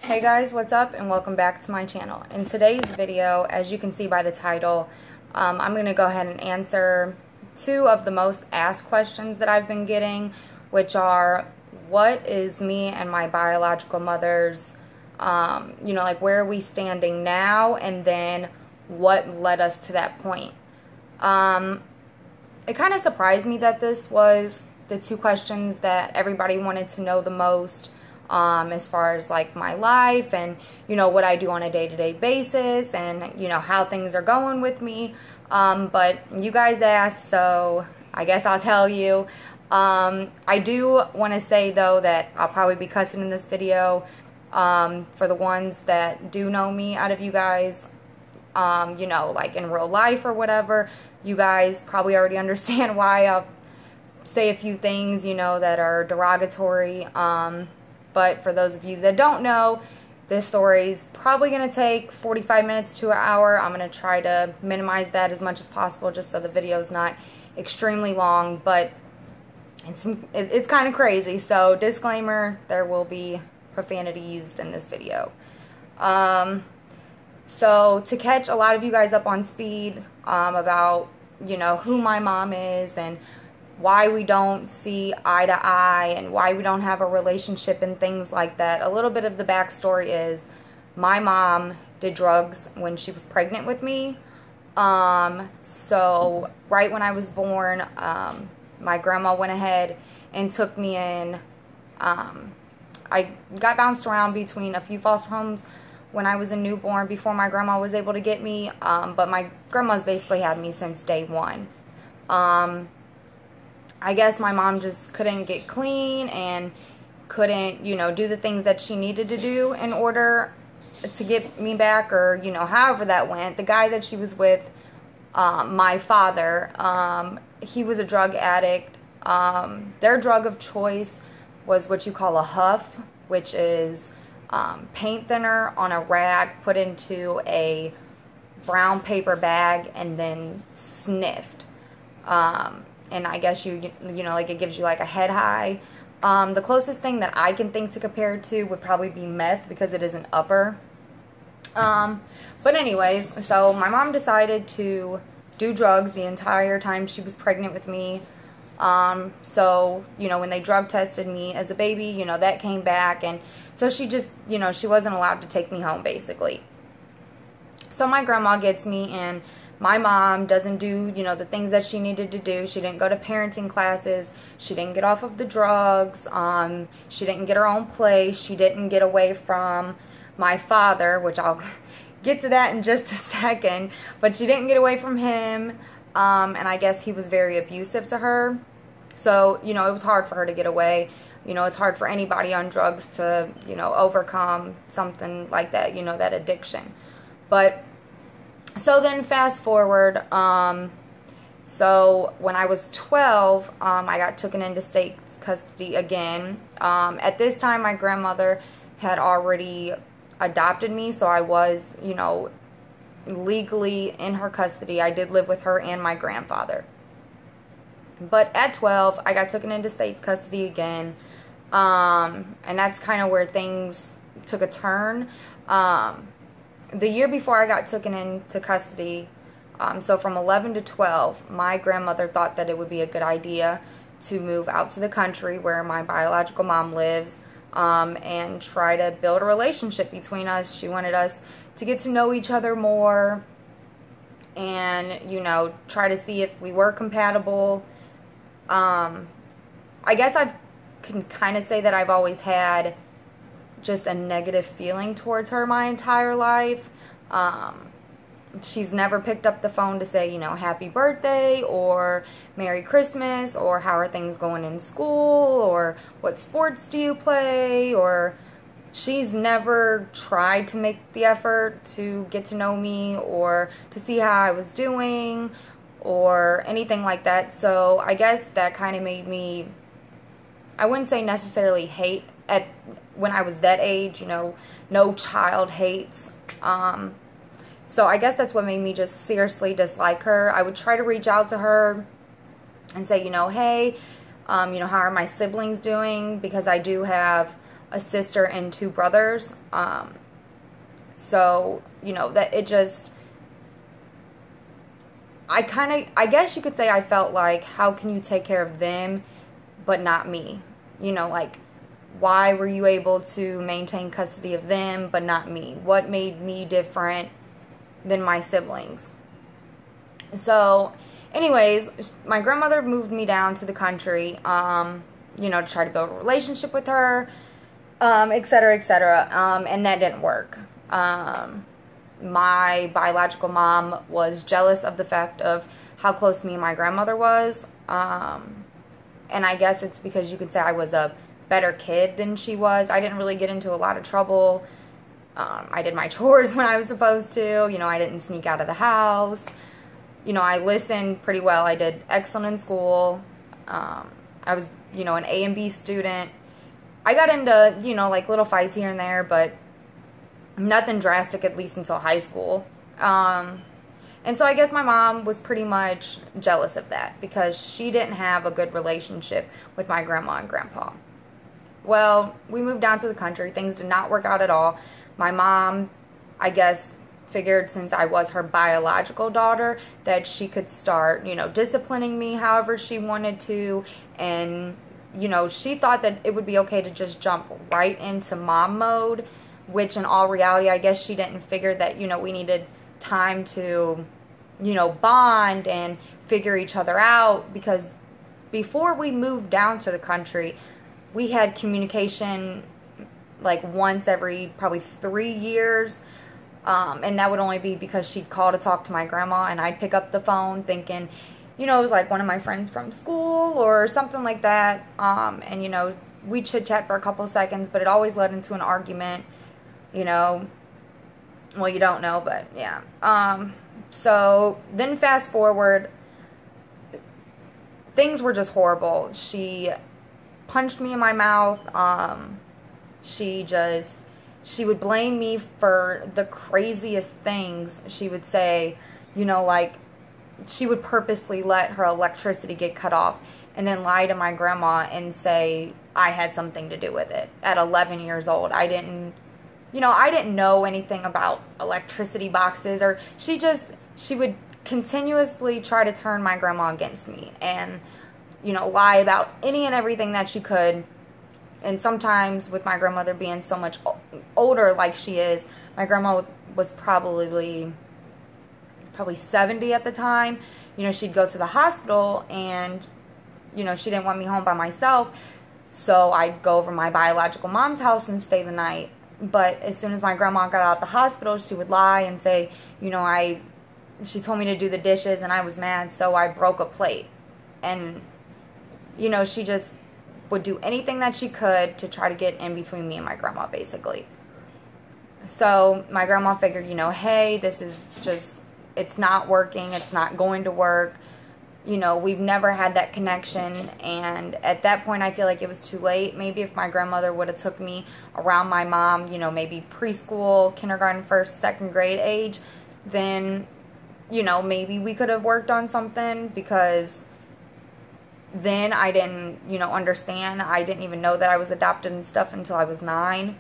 Hey guys, what's up and welcome back to my channel. In today's video, as you can see by the title, I'm going to go ahead and answer two of the most asked questions that I've been getting, which are, what is me and my biological mother's, like where are we standing now, and then what led us to that point. It kind of surprised me that this was the two questions that everybody wanted to know the most. As far as like my life and what I do on a day-to-day basis and how things are going with me, but you guys asked, so I guess I'll tell you. I do want to say though that I'll probably be cussing in this video, for the ones that do know me out of you guys, like in real life or whatever. You guys probably already understand why I'll say a few things that are derogatory. But for those of you that don't know, this story is probably going to take 45 minutes to an hour. I'm going to try to minimize that as much as possible just so the video is not extremely long. But it's kind of crazy. So disclaimer, there will be profanity used in this video. So to catch a lot of you guys up on speed about, who my mom is and why we don't see eye to eye and why we don't have a relationship and things like that. A little bit of the backstory is my mom did drugs when she was pregnant with me. So right when I was born, my grandma went ahead and took me in. I got bounced around between a few foster homes when I was a newborn before my grandma was able to get me. But my grandma's basically had me since day one. I guess my mom just couldn't get clean and couldn't, do the things that she needed to do in order to get me back, or, however that went. The guy that she was with, my father, he was a drug addict. Their drug of choice was what you call a huff, which is paint thinner on a rag put into a brown paper bag and then sniffed. And I guess like it gives you like a head high. The closest thing that I can think to compare it to would probably be meth because it is an upper. But anyways, so my mom decided to do drugs the entire time she was pregnant with me. So, when they drug tested me as a baby, that came back. And so she just, she wasn't allowed to take me home basically. So my grandma gets me, and my mom doesn't do, the things that she needed to do. She didn't go to parenting classes. She didn't get off of the drugs. She didn't get her own place. She didn't get away from my father, which I'll get to that in just a second. But she didn't get away from him. And I guess he was very abusive to her. So, it was hard for her to get away. It's hard for anybody on drugs to, overcome something like that, that addiction. But so then fast forward, so when I was 12, I got taken into state custody again. At this time, my grandmother had already adopted me, so I was, legally in her custody. I did live with her and my grandfather. But at 12, I got taken into state custody again, and that's kind of where things took a turn. The year before I got taken into custody, so from 11 to 12, my grandmother thought that it would be a good idea to move out to the country where my biological mom lives, and try to build a relationship between us. She wanted us to get to know each other more and, try to see if we were compatible. I guess I can kind of say that I've always had just a negative feeling towards her my entire life. She's never picked up the phone to say, happy birthday or Merry Christmas or how are things going in school or what sports do you play, or she's never tried to make the effort to get to know me or to see how I was doing or anything like that. So I guess that kind of made me, I wouldn't say necessarily hate when I was that age, no child hates. So I guess that's what made me just seriously dislike her. I would try to reach out to her and say, hey, how are my siblings doing? Because I do have a sister and 2 brothers. So, you know, that it just, I guess you could say I felt like, how can you take care of them but not me? You know, like, why were you able to maintain custody of them but not me? What made me different than my siblings? So, anyways, my grandmother moved me down to the country, you know, to try to build a relationship with her, et cetera, et cetera, and that didn't work. My biological mom was jealous of the fact of how close me and my grandmother was, and I guess it's because you could say I was a better kid than she was. I didn't really get into a lot of trouble. I did my chores when I was supposed to. You know, I didn't sneak out of the house. You know, I listened pretty well. I did excellent in school. I was, you know, an A and B student. I got into, you know, like little fights here and there, but nothing drastic, at least until high school. And so I guess my mom was pretty much jealous of that because she didn't have a good relationship with my grandma and grandpa. Well, we moved down to the country. Things did not work out at all. My mom, I guess, figured since I was her biological daughter that she could start, you know, disciplining me however she wanted to. And, you know, she thought that it would be okay to just jump right into mom mode, which in all reality, I guess she didn't figure that, you know, we needed time to, you know, bond and figure each other out, because before we moved down to the country, we had communication like once every probably 3 years, and that would only be because she'd call to talk to my grandma, and I'd pick up the phone thinking, you know, it was like one of my friends from school or something like that, and, you know, we'd chit-chat for a couple seconds, but it always led into an argument, you know. Well, you don't know, but yeah. So then fast forward, things were just horrible. She punched me in my mouth. She would blame me for the craziest things. She would say, you know, like, she would purposely let her electricity get cut off and then lie to my grandma and say I had something to do with it at 11 years old. I didn't know anything about electricity boxes, or she would continuously try to turn my grandma against me and, you know, lie about any and everything that she could. And sometimes with my grandmother being so much older like she is, my grandma was probably 70 at the time. You know, she'd go to the hospital and, you know, she didn't want me home by myself. So I'd go over to my biological mom's house and stay the night. But as soon as my grandma got out of the hospital, she would lie and say, you know, she told me to do the dishes and I was mad, so I broke a plate. And, you know, she just would do anything that she could to try to get in between me and my grandma, basically. So my grandma figured, you know, hey, this is just, it's not working, it's not going to work. You know, we've never had that connection, and at that point I feel like it was too late. Maybe if my grandmother would have took me around my mom, you know, maybe preschool, kindergarten, first, second grade age, then, you know, maybe we could have worked on something, because then I didn't, you know, understand. I didn't even know that I was adopted and stuff until I was 9.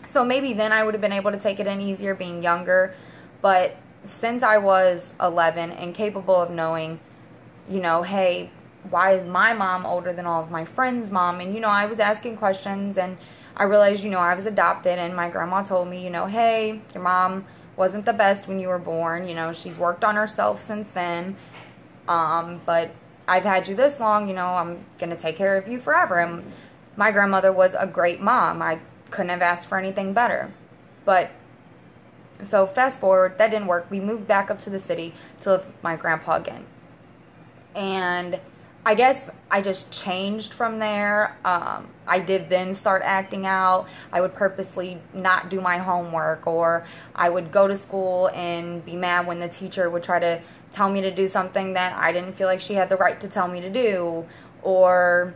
So maybe then I would have been able to take it in easier being younger. But since I was 11 and capable of knowing, you know, hey, why is my mom older than all of my friends' mom? And, you know, I was asking questions, and I realized, you know, I was adopted, and my grandma told me, you know, hey, your mom wasn't the best when you were born. You know, she's worked on herself since then. But I've had you this long, you know, I'm going to take care of you forever. And my grandmother was a great mom. I couldn't have asked for anything better. But, so fast forward, that didn't work. We moved back up to the city to live with my grandpa again. And I guess I just changed from there. I did then start acting out. I would purposely not do my homework, or I would go to school and be mad when the teacher would try to tell me to do something that I didn't feel like she had the right to tell me to do. Or,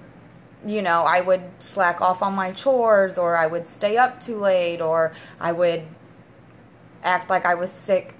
you know, I would slack off on my chores, or I would stay up too late, or I would act like I was sick